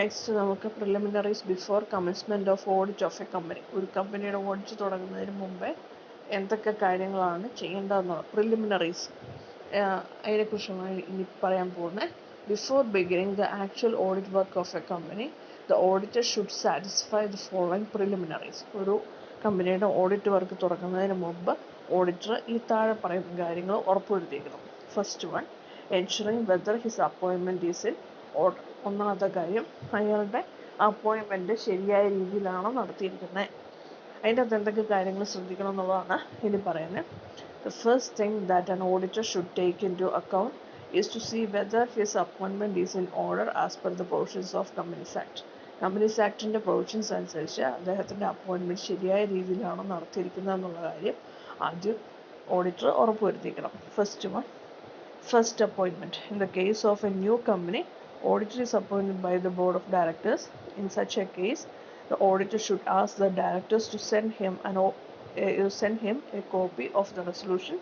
Next നമുക്ക് preliminaries before commencement of audit of a company. ഒരു കമ്പനിയുടെ ഓഡിറ്റ് തുടങ്ങുന്നതിന് മുമ്പേ എന്തൊക്കെ കാര്യങ്ങളാണ് ചെയ്യേണ്ടതെന്നുള്ളത് പ്രിലിമിനറീസ്, അതിനെക്കുറിച്ചാണ് ഇനി പറയാൻ പോകുന്നത്. Before beginning the actual audit work of a company, the auditor should satisfy the following preliminaries. ഒരു കമ്പനിയുടെ ഓഡിറ്റ് വർക്ക് തുടങ്ങുന്നതിന് മുമ്പ് ഓഡിറ്റർ ഈ താഴെ പറയുന്ന കാര്യങ്ങൾ ഉറപ്പുവരുത്തിയിരിക്കണം. First one, ensuring whether his appointment is in order. ഒന്നാമത്തെ കാര്യം, അയാളുടെ അപ്പോയിൻമെൻറ്റ് ശരിയായ രീതിയിലാണോ നടത്തിയിരിക്കുന്നത്. അതിൻ്റെ അകത്ത് എന്തൊക്കെ കാര്യങ്ങൾ ശ്രദ്ധിക്കണം എന്നുള്ളതാണ് ഇനി പറയുന്നത്. The first thing that an auditor should take into account is to see whether his appointment is in order as per the provisions of Companies Act. Companies Actൻ്റെ പ്രൊവിഷൻസ് അനുസരിച്ച് അദ്ദേഹത്തിൻ്റെ അപ്പോയിൻമെൻറ്റ് ശരിയായ രീതിയിലാണോ നടത്തിയിരിക്കുന്നത് എന്നുള്ള കാര്യം ആദ്യം ഓഡിറ്റർ ഉറപ്പുവരുത്തിക്കണം. First appointment. In the case of a new company, auditor is appointed by the board of directors. In such a case, the auditor should ask the directors to send him a copy of the resolution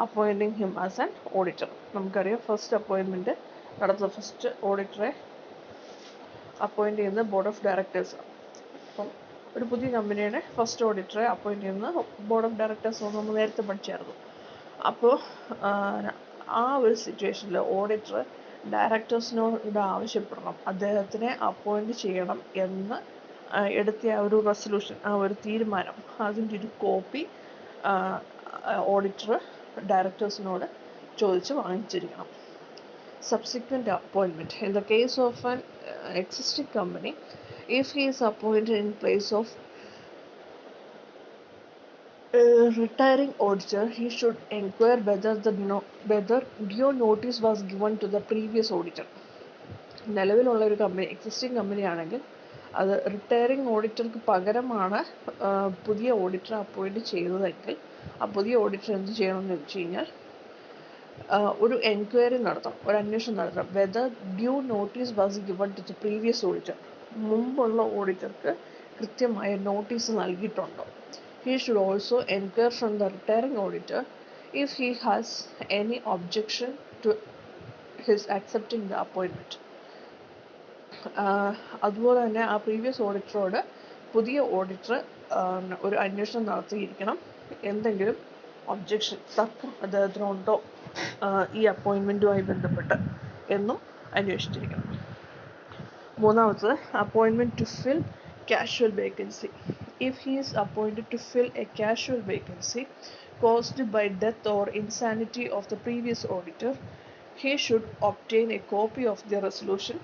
appointing him as an auditor. നമുക്കറിയാം first appointment നടത്തുന്ന first ഓഡിറ്ററെ appoint ചെയ്യുന്ന board of directors. അപ്പം ഒരു പുതിയ കമ്പനിയുടെ first ഓഡിറ്ററെ appoint ചെയ്യുന്ന board of directors നമ്മൾ നേരത്തെ പഠിച്ചായിരുന്നു. അപ്പോൾ ആ ഒരു സിറ്റുവേഷനിൽ ഓഡിറ്റർ ഡയറക്ടേഴ്സിനോട് ആവശ്യപ്പെടണം അദ്ദേഹത്തിനെ അപ്പോയിൻറ്റ് ചെയ്യണം എന്ന് എടുത്ത ആ ഒരു റെസൊല്യൂഷൻ, ആ ഒരു തീരുമാനം, അതിൻ്റെ ഒരു കോപ്പി ഓഡിറ്റർ ഡയറക്ടേഴ്സിനോട് ചോദിച്ച് വാങ്ങിച്ചിരിക്കണം. Subsequent appointment. In the case of an existing company, if he is appointed in place of retiring auditor, he should inquire whether due notice was given to the previous auditor. നിലവിലുള്ള ഒരു company, existing company ആണെങ്കിൽ അത് retiring ഓഡിറ്റർക്ക് പകരമാണ് പുതിയ ഓഡിറ്ററെ appoint ചെയ്തതെങ്കിൽ ആ പുതിയ auditor എന്ത് ചെയ്യണമെന്ന് വെച്ച് കഴിഞ്ഞാൽ ഒരു എൻക്വയറി നടത്തണം, ഒരു അന്വേഷണം നടത്തണം. Whether due notice was given to the previous auditor. മുമ്പുള്ള ഓഡിറ്റർക്ക് കൃത്യമായ നോട്ടീസ് നൽകിയിട്ടുണ്ടോ. He should also inquire from the retiring auditor if he has any objection to his accepting the appointment. അതുപോലെ തന്നെ ആ പ്രീവിയസ് ഓഡിറ്ററോട് പുതിയ ഓഡിറ്റർ ഒരു അന്വേഷണം നടത്തിയിരിക്കണം, എന്തെങ്കിലും ഒബ്ജക്ഷൻ, തർക്കം അദ്ദേഹത്തിനുണ്ടോ ഈ അപ്പോയിൻമെൻറ്റുമായി ബന്ധപ്പെട്ട് എന്നും അന്വേഷിച്ചിരിക്കണം. മൂന്നാമത്തത്, appointment to fill casual vacancy. If he is appointed to fill a casual vacancy caused by death or insanity of the previous auditor, he should obtain a copy of the resolution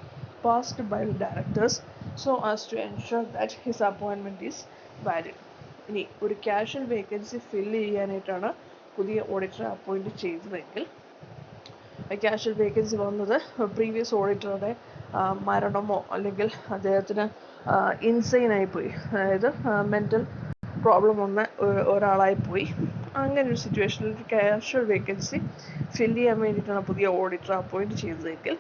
passed by the directors so as to ensure that his appointment is valid. ഇനി ഒരു casual vacancy fill ചെയ്യാനായിട്ടാണ് പുതിയ ഓഡിറ്ററെ appoint ചെയ്തതെങ്കിൽ casual vacancy വന്നത് previous ഓഡിറ്ററുടെ മരണമോ അല്ലെങ്കിൽ അദ്ദേഹത്തിന് ഇൻസൈനായിപ്പോയി, അതായത് mental problem വന്ന ഒരാളായിപ്പോയി, അങ്ങനെ ഒരു സിറ്റുവേഷനിൽ ഒരു കാഷ്വൽ വേക്കൻസി ഫില്ല് ചെയ്യാൻ വേണ്ടിയിട്ടാണ് പുതിയ ഓഡിറ്റർ അപ്പോയിൻറ്റ് ചെയ്തതെങ്കിൽ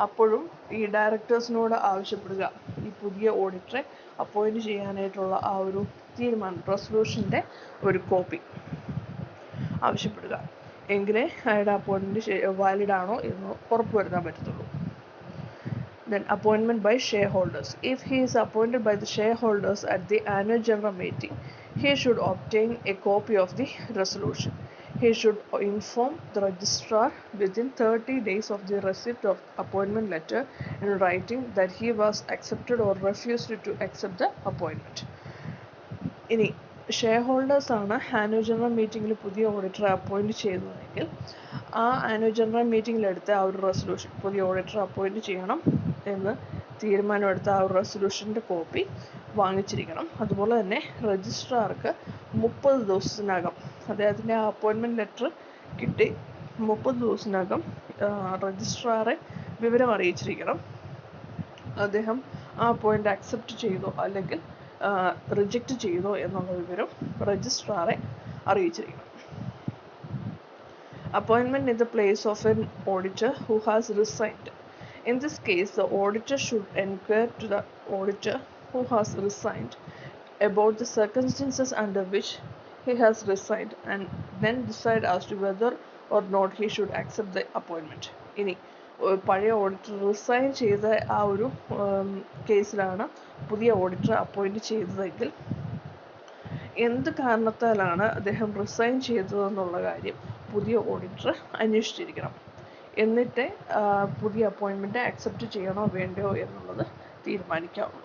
അപ്പോഴും ഈ ഡയറക്ടേഴ്സിനോട് ആവശ്യപ്പെടുക ഈ പുതിയ ഓഡിറ്ററെ അപ്പോയിൻറ്റ് ചെയ്യാനായിട്ടുള്ള ആ ഒരു തീരുമാനം, റെസൊല്യൂഷൻ്റെ ഒരു കോപ്പി ആവശ്യപ്പെടുക. എങ്കിലേ അയാളുടെ അപ്പോയിൻമെൻറ്റ് വാലിഡ് ആണോ എന്ന് ഉറപ്പുവരുത്താൻ പറ്റത്തുള്ളൂ. Then appointment by shareholders. If he is appointed by the shareholders at the annual general meeting, he should obtain a copy of the resolution. He should inform the registrar within 30 days of the receipt of appointment letter in writing that he was accepted or refused to accept the appointment. ഇനി share holders ആണ് annual general മീറ്റിങ്ങിൽ പുതിയ ഓഡിറ്ററെ appoint ചെയ്തതെങ്കിൽ ആ annual general മീറ്റിങ്ങിലെടുത്ത ആ ഒരു resolution, പുതിയ ഓഡിറ്ററെ appoint ചെയ്യണം എന്ന് തീരുമാനമെടുത്ത ആ ഒരു റെസൊല്യൂഷൻ്റെ കോപ്പി വാങ്ങിച്ചിരിക്കണം. അതുപോലെ തന്നെ രജിസ്ട്രാർക്ക് 30 ദിവസത്തിനകം, അദ്ദേഹത്തിൻ്റെ ആ അപ്പോയിൻമെൻറ്റ് ലെറ്റർ കിട്ടി 30 ദിവസത്തിനകം രജിസ്ട്രാറെ വിവരം അറിയിച്ചിരിക്കണം. അദ്ദേഹം ആ അപ്പോയിൻറ്റ് അക്സെപ്റ്റ് ചെയ്തോ അല്ലെങ്കിൽ റിജക്റ്റ് ചെയ്തോ എന്നുള്ള വിവരം രജിസ്ട്രാറെ അറിയിച്ചിരിക്കണം. Appointment in the place of an auditor who has resigned. In this case, the auditor should inquire to the auditor who has resigned about the circumstances under which he has resigned and then decide as to whether or not he should accept the appointment. ഇനി പഴയ auditor resign ചെയ്ത ആ ഒരു കേസിലാണ് പുതിയ auditor appoint ചെയ്തതെങ്കിൽ എന്ത് കാരണത്താലാണ് അദ്ദേഹം റിസൈൻ ചെയ്തതെന്നുള്ള കാര്യം പുതിയ ഓഡിറ്റർ അന്വേഷിച്ചിരിക്കണം. എന്നിട്ട് പുതിയ അപ്പോയിൻമെൻറ്റ് അക്സെപ്റ്റ് ചെയ്യണോ വേണ്ടയോ എന്നുള്ളത് തീരുമാനിക്കാവുള്ളൂ.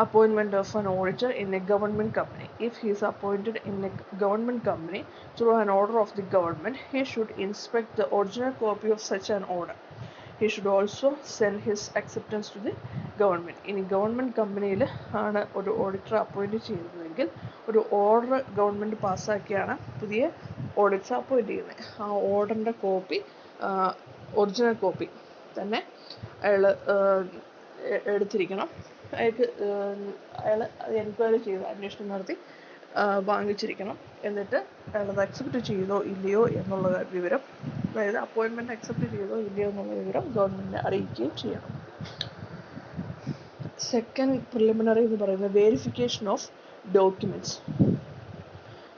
Appointment of an auditor in a government company. If he is appointed in a government company through an order of the government, he should inspect the original copy of such an order. He should also send his acceptance to the government. ഇനി government കമ്പനിയിൽ ആണ് ഒരു auditor appoint ചെയ്യുന്നതെങ്കിൽ ഒരു order government പാസ്സാക്കിയാണ് പുതിയ auditor appoint ചെയ്യുന്നത്. ആ ഓർഡറിൻ്റെ കോപ്പി, ഒറിജിനൽ കോപ്പി തന്നെ അയാൾ എടുത്തിരിക്കണം. അയാൾ എൻക്വയറി ചെയ്ത് അന്വേഷണം നടത്തി വാങ്ങിച്ചിരിക്കണം. എന്നിട്ട് അയാളത് അക്സെപ്റ്റ് ചെയ്തോ ഇല്ലയോ എന്നുള്ള വിവരം, അതായത് അപ്പോയിൻമെൻറ്റ് അക്സെപ്റ്റ് ചെയ്തോ ഇല്ലയോ എന്നുള്ള വിവരം ഗവൺമെൻറ്റിനെ അറിയിക്കുകയും ചെയ്യണം. സെക്കൻഡ് പ്രിലിമിനറി എന്ന് പറയുന്നത് verification of documents.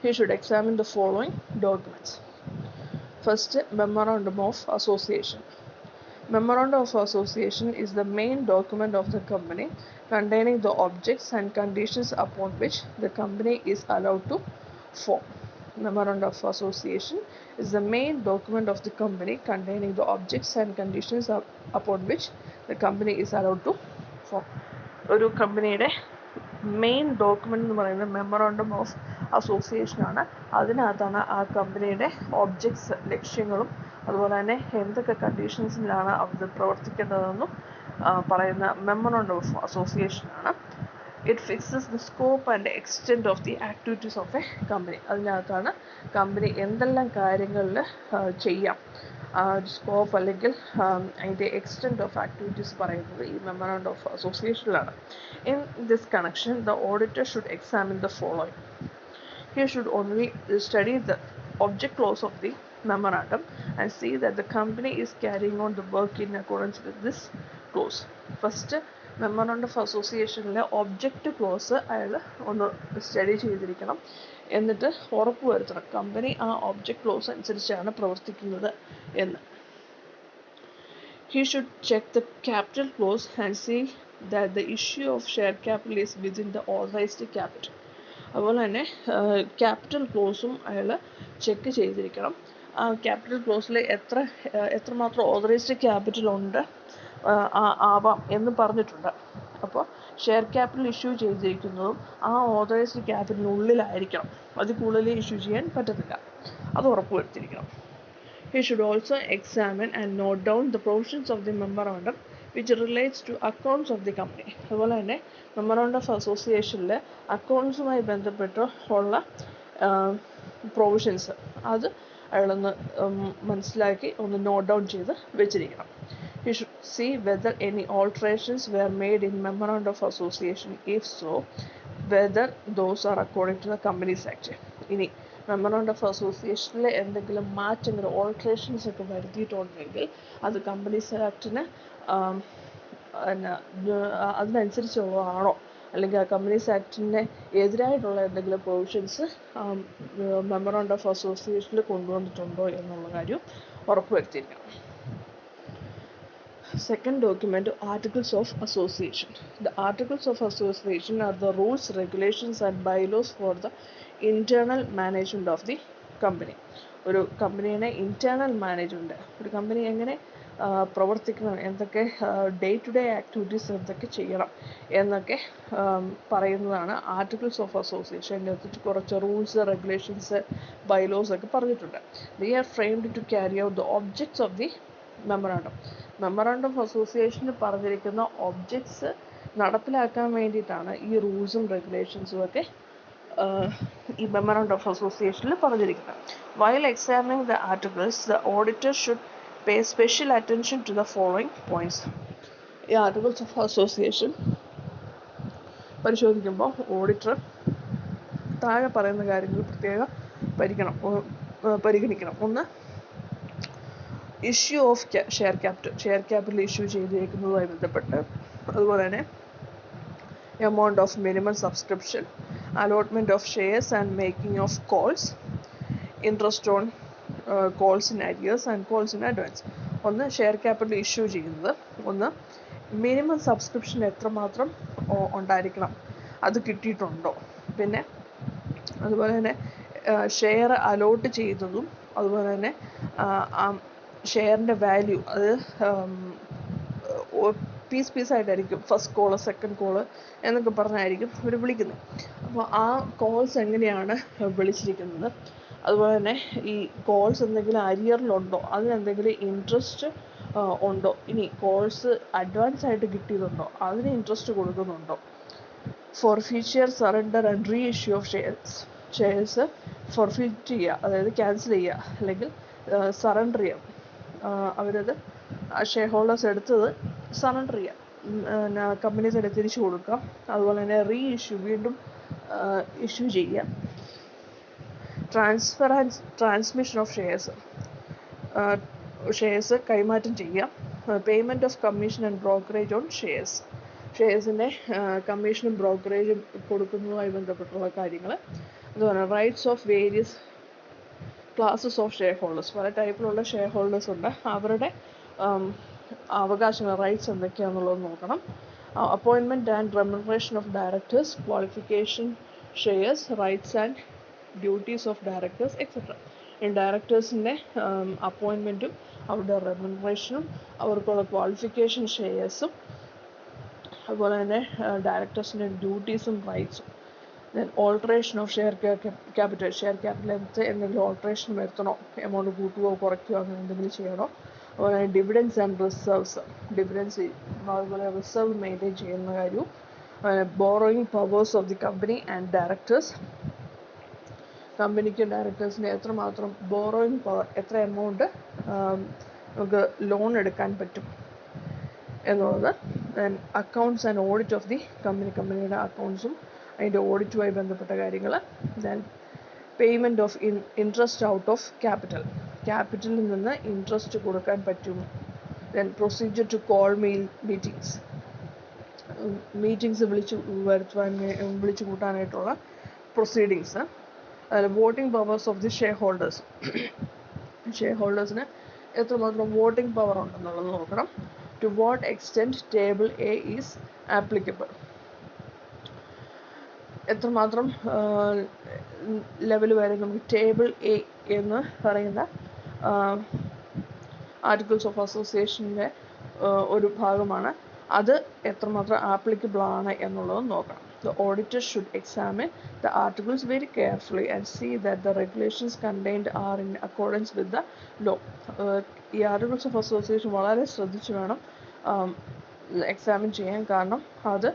He should examine the following documents. First, memorandum of association. Memorandum of Association is the main document of the company containing the objects and conditions upon which the company is allowed to form. Memorandum of Association is the main document of the company containing the objects and conditions upon which the company is allowed to form. ഒരു കമ്പനിയുടെ main document എന്ന് പറയുന്നത് memorandum of association ആണ്. അതിനകത്താണ് ആ കമ്പനിയുടെ objects, ലക്ഷ്യങ്ങളും അതുപോലെ തന്നെ എന്തൊക്കെ കണ്ടീഷൻസിലാണ് അത് പ്രവർത്തിക്കേണ്ടതെന്നും പറയുന്ന മെമ്മോറാണ്ടം ഓഫ് അസോസിയേഷൻ ആണ്. It fixes the scope and extent of the activities of a company. അതിനകത്താണ് കമ്പനി എന്തെല്ലാം കാര്യങ്ങളിൽ ചെയ്യാം, സ്കോപ്പ് അല്ലെങ്കിൽ അതിൻ്റെ എക്സ്റ്റെൻറ്റ് ഓഫ് ആക്ടിവിറ്റീസ് പറയുന്നത് ഈ മെമ്മോറാണ്ടം ഓഫ് അസോസിയേഷനിലാണ്. In this connection the auditor should examine the following. He should only study the object clause of the memorandum and see that the company is carrying on the work in accordance with this clause. First, memorandum of അസോസിയേഷനിലെ object clause അയാൾ ഒന്ന് study ചെയ്തിരിക്കണം. എന്നിട്ട് ഉറപ്പ് വരുത്തണം company ആ object close അനുസരിച്ചാണ് പ്രവർത്തിക്കുന്നത് എന്ന്. He should check the capital clause and see that the issue of share capital is within the authorized capital. അതുപോലെ തന്നെ ക്യാപിറ്റൽ ക്ലോസും അയാൾ ചെക്ക് ചെയ്തിരിക്കണം. ആ ക്യാപിറ്റൽ ക്ലോസിൽ എത്രമാത്രം ഓതറൈസ്ഡ് ക്യാപിറ്റൽ ഉണ്ട്, ആവാം എന്ന് പറഞ്ഞിട്ടുണ്ട്. അപ്പോൾ ഷെയർ ക്യാപിറ്റൽ ഇഷ്യൂ ചെയ്തിരിക്കുന്നതും ആ ഓതറൈസ്ഡ് ക്യാപിറ്റലിനുള്ളിലായിരിക്കണം. അതിൽ കൂടുതൽ ഇഷ്യൂ ചെയ്യാൻ പറ്റത്തില്ല, അത് ഉറപ്പുവരുത്തിയിരിക്കണം. He should also examine and note down the provisions of the memorandum which relates to accounts of the company. അതുപോലെ തന്നെ മെമ്മോറാണ്ടം ഓഫ് അസോസിയേഷനിൽ അക്കൗണ്ട്സുമായി ബന്ധപ്പെട്ട് ഉള്ള പ്രൊവിഷൻസ് അത് അയാളൊന്ന് മനസ്സിലാക്കി ഒന്ന് നോട്ട് ഡൗൺ ചെയ്ത് വെച്ചിരിക്കണം. He should see whether any alterations were made in memorandum of association. If so, whether those are according to the Companies Act. ഇനി മെമ്മോറാണ്ടം ഓഫ് അസോസിയേഷനിൽ എന്തെങ്കിലും മാറ്റങ്ങൾ, ഓൾട്രേഷൻസ് ഒക്കെ വരുത്തിയിട്ടുണ്ടെങ്കിൽ അത് കമ്പനീസ് ആക്ടിന് അതിനനുസരിച്ചുള്ളതാണോ, അല്ലെങ്കിൽ ആ കമ്പനീസ് ആക്ടിന് എതിരായിട്ടുള്ള എന്തെങ്കിലും പ്രൊവിഷൻസ് മെമ്മോറാണ്ടം ഓഫ് അസോസിയേഷനിൽ കൊണ്ടുവന്നിട്ടുണ്ടോ എന്നുള്ള കാര്യം ഉറപ്പുവരുത്തിയിരിക്കണം. Second document, Articles of Association. The Articles of Association are the rules, regulations and bylaws for the internal management of the company. ഒരു കമ്പനിയുടെ ഇൻറ്റേർണൽ മാനേജ്മെൻറ്റ്, ഒരു കമ്പനി എങ്ങനെ പ്രവർത്തിക്കണം, എന്തൊക്കെ ഡേ ടു ഡേ ആക്ടിവിറ്റീസ് എന്തൊക്കെ ചെയ്യണം എന്നൊക്കെ പറയുന്നതാണ് ആർട്ടിക്കിൾസ് ഓഫ് അസോസിയേഷൻ. അതിനകത്ത് കുറച്ച് റൂൾസ്, റെഗുലേഷൻസ്, ബൈലോസ് ഒക്കെ പറഞ്ഞിട്ടുണ്ട്. They are framed to carry out the objects of the memorandum. Memorandum of അസോസിയേഷനിൽ പറഞ്ഞിരിക്കുന്ന ഒബ്ജക്ട്സ് നടപ്പിലാക്കാൻ വേണ്ടിയിട്ടാണ് ഈ റൂൾസും റെഗുലേഷൻസും ഒക്കെ ഈ മെമ്മോറാണ്ടം ഓഫ് അസോസിയേഷനിൽ പറഞ്ഞിരിക്കുന്നത്. While examining the articles, the auditor should pay special attention to the following points. ഈ ആർട്ടിക്കിൾസ് ഓഫ് അസോസിയേഷൻ പരിശോധിക്കുമ്പോൾ ഓഡിറ്റർ താഴെ പറയുന്ന കാര്യങ്ങൾ പ്രത്യേകം പരിഗണിക്കണം. ഒന്ന്, issue of share capital issue ചെയ്തിരിക്കുന്നതുമായി ബന്ധപ്പെട്ട്, അതുപോലെ തന്നെ amount of minimum subscription, allotment of shares and making of calls, interest on calls in arrears and calls in advance. ഒന്ന് ഷെയർ ക്യാപിറ്റൽ ഇഷ്യൂ ചെയ്യുന്നത്, ഒന്ന് മിനിമം സബ്സ്ക്രിപ്ഷൻ എത്രമാത്രം ഉണ്ടായിരിക്കണം, അത് കിട്ടിയിട്ടുണ്ടോ, പിന്നെ അതുപോലെ തന്നെ ഷെയർ അലോട്ട് ചെയ്യുന്നതും, അതുപോലെ തന്നെ ഷെയറിൻ്റെ വാല്യൂ അത് പീസായിട്ടായിരിക്കും, ഫസ്റ്റ് കോള് സെക്കൻഡ് കോള് എന്നൊക്കെ പറഞ്ഞായിരിക്കും അവർ വിളിക്കുന്നത്. അപ്പോൾ ആ കോൾസ് എങ്ങനെയാണ് വിളിച്ചിരിക്കുന്നത്, അതുപോലെ തന്നെ ഈ കോൾസ് എന്തെങ്കിലും അരിയറിലുണ്ടോ, അതിനെന്തെങ്കിലും ഇൻട്രസ്റ്റ് ഉണ്ടോ, ഇനി കോൾസ് അഡ്വാൻസ് ആയിട്ട് കിട്ടിയതുണ്ടോ, അതിന് ഇൻട്രസ്റ്റ് കൊടുക്കുന്നുണ്ടോ, forfeiture, surrender and re issue of shares forfeit ചെയ്യുക, അതായത് ക്യാൻസൽ ചെയ്യുക, അല്ലെങ്കിൽ സറണ്ടർ ചെയ്യാം, അവരത് ഷെയർ ഹോൾഡേഴ്സ് എടുത്തത് സറണ്ടർ ചെയ്യാം, കമ്പനി തന്നെ തിരിച്ചു കൊടുക്കാം, അതുപോലെ തന്നെ റീ ഇഷ്യൂ വീണ്ടും ഇഷ്യൂ ചെയ്യുക, transfer and transmission of shares കൈമാറ്റം ചെയ്യാം, payment of commission and brokerage on ഷെയർസിൻ്റെ കമ്മീഷനും ബ്രോക്കറേജും കൊടുക്കുന്നതുമായി ബന്ധപ്പെട്ടുള്ള കാര്യങ്ങൾ, അതുപോലെ rights of various classes of shareholders, പല ടൈപ്പിലുള്ള ഷെയർ ഹോൾഡേഴ്സ് ഉണ്ട്, അവരുടെ അവകാശങ്ങൾ, റൈറ്റ്സ് എന്തൊക്കെയാണെന്നുള്ളത് നോക്കണം, appointment and remuneration of directors, qualification, shares, rights and duties of directors etcetera. ഡയറക്ടേഴ്സിൻ്റെ അപ്പോയിൻമെൻറ്റും അവരുടെ റെമ്യൂണറേഷനും അവർക്കുള്ള ക്വാളിഫിക്കേഷൻ, ഷെയർസും, അതുപോലെ തന്നെ ഡയറക്ടേഴ്സിൻ്റെ ഡ്യൂട്ടീസും റൈറ്റ്സും. ദെൻ ഓൾട്ടറേഷൻ ഓഫ് ഷെയർ ക്യാപിറ്റലിനകത്ത് എന്തെങ്കിലും ഓൾട്ടറേഷൻ വരുത്തണോ, എമൗണ്ട് കൂട്ടുകയോ കുറയ്ക്കുകയോ അങ്ങനെ എന്തെങ്കിലും ചെയ്യണോ, അതുപോലെ ഡിവിഡൻസ് ആൻഡ് റിസർവ്സ്, ഡിവിഡൻസ് അതുപോലെ റിസർവ് മെയിൻറ്റെയിൻ ചെയ്യുന്ന കാര്യവും, borrowing powers of the company and directors, കമ്പനിക്ക് ഡയറക്ടേഴ്സിന് എത്രമാത്രം ബോറോയിങ് പവർ, എത്ര എമൗണ്ട് നമുക്ക് ലോൺ എടുക്കാൻ പറ്റും എന്നുള്ളത്, then accounts and audit of the കമ്പനിയുടെ അക്കൗണ്ട്സും അതിൻ്റെ ഓഡിറ്റുമായി ബന്ധപ്പെട്ട കാര്യങ്ങൾ, then payment of interest out of ക്യാപിറ്റലിൽ നിന്ന് ഇൻട്രസ്റ്റ് കൊടുക്കാൻ പറ്റും, then procedure to call meetings വിളിച്ചു കൂട്ടാനായിട്ടുള്ള പ്രൊസീഡിങ്സ്, അതിൽ voting powers of the share ഹോൾഡേഴ്സിന് എത്രമാത്രം വോട്ടിംഗ് പവർ ഉണ്ടെന്നുള്ളത് നോക്കണം, to what extent table A is applicable, എത്രമാത്രം ലെവൽ വരെ നമുക്ക് ടേബിൾ എ എന്ന് പറയുന്ന ആർട്ടിക്കിൾസ് ഓഫ് അസോസിയേഷൻ്റെ ഒരു ഭാഗമാണ്, അത് എത്രമാത്രം ആപ്ലിക്കബിൾ ആണ് എന്നുള്ളത് നോക്കണം. The auditor should examine the articles very carefully and see that the regulations contained are in accordance with the law. ഈ ആർട്ടിക്കിൾസ് ഓഫ് അസോസിയേഷൻ വളരെ ശ്രദ്ധിച്ച് വേണം എക്സാമിൻ ചെയ്യാൻ, കാരണം അത്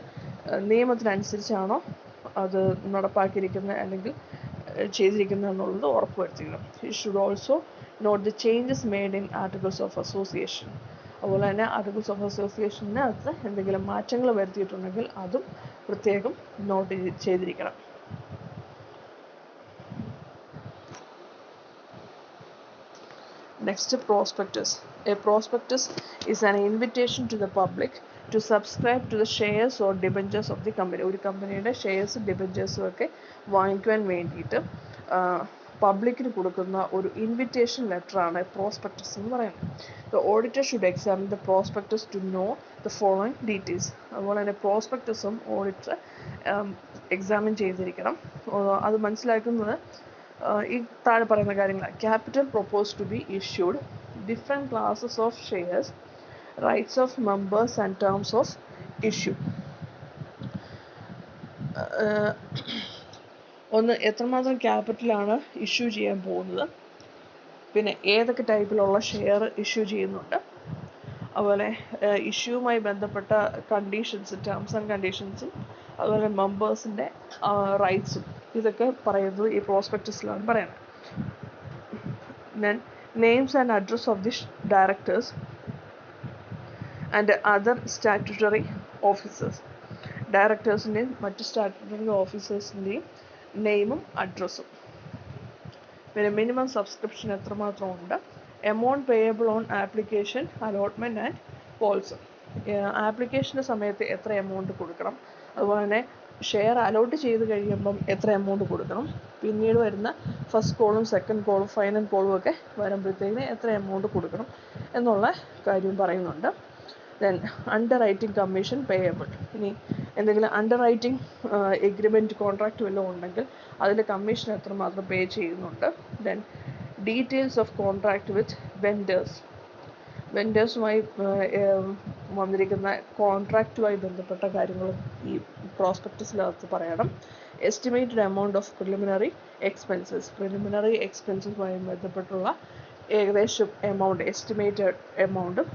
നിയമത്തിനനുസരിച്ചാണോ അത് നടപ്പാക്കിയിരിക്കുന്നത് അല്ലെങ്കിൽ ചെയ്തിരിക്കുന്നത് എന്നുള്ളത് ഉറപ്പുവരുത്തിക്കണം. He should also note the changes made in articles of association. അതുപോലെ തന്നെ ആർട്ടിക്കിൾസ് ഓഫ് അസോസിയേഷനകത്ത് എന്തെങ്കിലും മാറ്റങ്ങൾ വരുത്തിയിട്ടുണ്ടെങ്കിൽ അതും പ്രത്യേകം നോട്ട് ചെയ്തിരിക്കണം. Next, prospectus. A prospectus is an invitation to the public to subscribe to the shares or debentures of the company. ഒരു കമ്പനിയുടെ ഷെയർസും ഡിബഞ്ചേഴ്സും ഒക്കെ വാങ്ങിക്കുവാൻ വേണ്ടിയിട്ട് പബ്ലിക്കിന് കൊടുക്കുന്ന ഒരു ഇൻവിറ്റേഷൻ ലെറ്ററാണ് പ്രോസ്പെക്ടസ് എന്ന് പറയുന്നത്. The auditor should examine the prospectus to know the following details. അതുപോലെ തന്നെ പ്രോസ്പെക്ടസും ഓഡിറ്റർ എക്സാമിൻ ചെയ്തിരിക്കണം. അത് മനസ്സിലാക്കുന്നത് ഈ താഴെ പറയുന്ന കാര്യങ്ങളാണ്. Capital propose to be issued, different classes of shares, rights of members and terms of issue. ഒന്ന്, എത്രമാത്രം ക്യാപിറ്റലാണ് ഇഷ്യൂ ചെയ്യാൻ പോകുന്നത്, പിന്നെ ഏതൊക്കെ ടൈപ്പിലുള്ള ഷെയർ ഇഷ്യൂ ചെയ്യുന്നുണ്ട്, അതുപോലെ ഇഷ്യൂവുമായി ബന്ധപ്പെട്ട കണ്ടീഷൻസ്, ടേംസ് ആൻഡ് കണ്ടീഷൻസും, അതുപോലെ മെമ്പേഴ്സിൻ്റെ റൈറ്റ്സും, ഇതൊക്കെ പറയുന്നത് ഈ പ്രോസ്പെക്ടസിലാണ് പറയുന്നത്. Then names and address of the directors and other statutory officers. ഡയറക്ടേഴ്സിൻ്റെയും മറ്റ് സ്റ്റാറ്റ്യൂട്ടറി ഓഫീസേഴ്സിൻ്റെയും നെയിമും അഡ്രസ്സും. പിന്നെ മിനിമം സബ്സ്ക്രിപ്ഷൻ എത്രമാത്രം ഉണ്ട്, amount payable on application, allotment and calls. ആപ്ലിക്കേഷൻ്റെ സമയത്ത് എത്ര എമൗണ്ട് കൊടുക്കണം, അതുപോലെ തന്നെ ഷെയർ അലോട്ട് ചെയ്ത് കഴിയുമ്പം എത്ര എമൗണ്ട് കൊടുക്കണം, പിന്നീട് വരുന്ന ഫസ്റ്റ് കോളും സെക്കൻഡ് കോളും ഫൈനൽ കോളും ഒക്കെ വരുമ്പോഴത്തേക്കിന് എത്ര എമൗണ്ട് കൊടുക്കണം എന്നുള്ള കാര്യം പറയുന്നുണ്ട്. Then under writing commission payable. ഇനി എന്തെങ്കിലും അണ്ടർ റൈറ്റിംഗ് എഗ്രിമെൻറ്റ് കോൺട്രാക്റ്റ് വല്ലതും ഉണ്ടെങ്കിൽ അതിൽ കമ്മീഷൻ എത്രമാത്രം പേ ചെയ്യുന്നുണ്ട്. ദെൻ ഡീറ്റെയിൽസ് ഓഫ് കോൺട്രാക്റ്റ് വിത്ത് വെൻഡേഴ്സുമായി വന്നിരിക്കുന്ന കോൺട്രാക്റ്റുമായി ബന്ധപ്പെട്ട കാര്യങ്ങളും ഈ പ്രോസ്പെക്ടസിനകത്ത് പറയണം. എസ്റ്റിമേറ്റഡ് എമൗണ്ട് ഓഫ് പ്രിലിമിനറി എക്സ്പെൻസസുമായി ബന്ധപ്പെട്ടുള്ള ഏകദേശം എമൗണ്ട്, എസ്റ്റിമേറ്റഡ് എമൗണ്ടും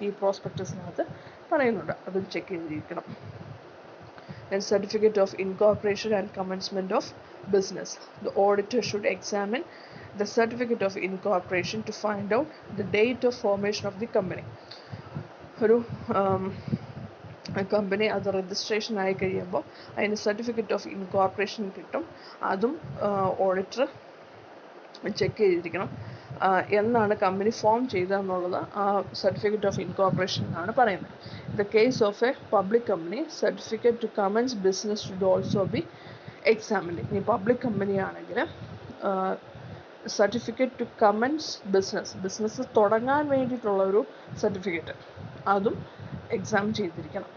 ഈ പ്രോസ്പെക്ടസിനകത്ത് പറയുന്നുണ്ട്, അതും ചെക്ക് ചെയ്തിരിക്കണം. And certificate of incorporation and commencement of business. The auditor should examine the certificate of incorporation to find out the date of formation of the company. ഒരു company അത് registration ആയി കഴിയുമ്പോൾ അതിന് certificate of incorporation കിട്ടും. അതും auditor check ചെയ്തിരിക്കണം. എന്നാണ് company form ചെയ്തതെന്നുള്ളത് ആ സർട്ടിഫിക്കറ്റ് ഓഫ് ഇൻകോർപ്പറേഷൻ എന്നാണ് പറയുന്നത്. The case of a public company, certificate to commence business should also be examined. ഇനി പബ്ലിക് കമ്പനി ആണെങ്കിൽ സർട്ടിഫിക്കറ്റ് ടു കമൻസ് ബിസിനസ് തുടങ്ങാൻ വേണ്ടിയിട്ടുള്ള ഒരു സർട്ടിഫിക്കറ്റ് അതും എക്സാം ചെയ്തിരിക്കണം.